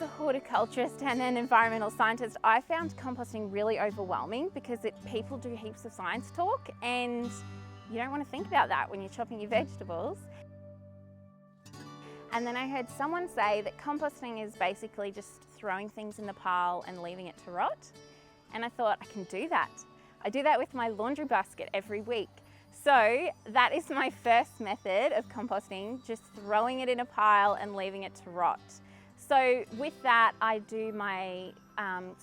a horticulturist and an environmental scientist, I found composting really overwhelming because people do heaps of science talk and you don't want to think about that when you're chopping your vegetables. And then I heard someone say that composting is basically just throwing things in the pile and leaving it to rot. And I thought, I can do that. I do that with my laundry basket every week. So that is my first method of composting, just throwing it in a pile and leaving it to rot. So with that, I do my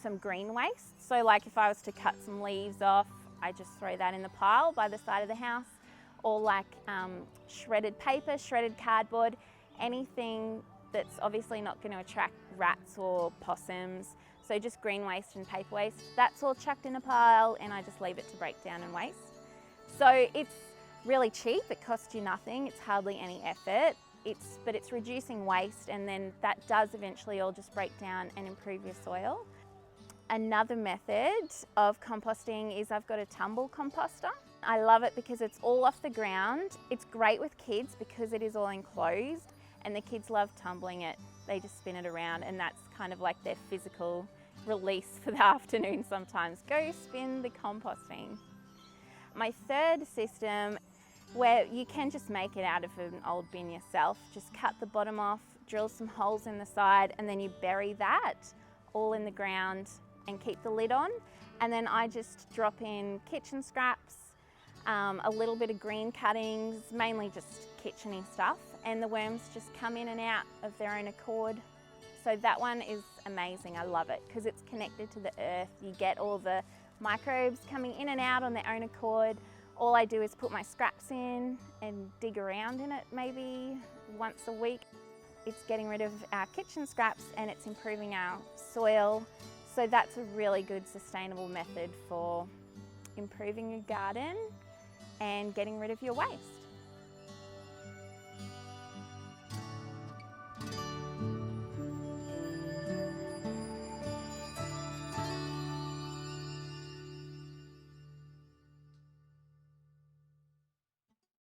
some green waste. So like if I was to cut some leaves off, I just throw that in the pile by the side of the house, or like shredded paper, shredded cardboard, anything that's obviously not going to attract rats or possums. So just green waste and paper waste, that's all chucked in a pile and I just leave it to break down and waste. So it's really cheap, it costs you nothing, it's hardly any effort, but it's reducing waste, and then that does eventually all just break down and improve your soil. Another method of composting is I've got a tumble composter. I love it because it's all off the ground. It's great with kids because it is all enclosed and the kids love tumbling it. They just spin it around and that's kind of like their physical release for the afternoon sometimes. Go spin the composting. My third system, where you can just make it out of an old bin yourself, just cut the bottom off, drill some holes in the side, and then you bury that all in the ground and keep the lid on. And then I just drop in kitchen scraps, a little bit of green cuttings, mainly just kitcheny stuff, and the worms just come in and out of their own accord. So that one is amazing, I love it, because it's connected to the earth. You get all the microbes coming in and out on their own accord. All I do is put my scraps in and dig around in it maybe once a week. It's getting rid of our kitchen scraps and it's improving our soil. So that's a really good sustainable method for improving your garden and getting rid of your waste.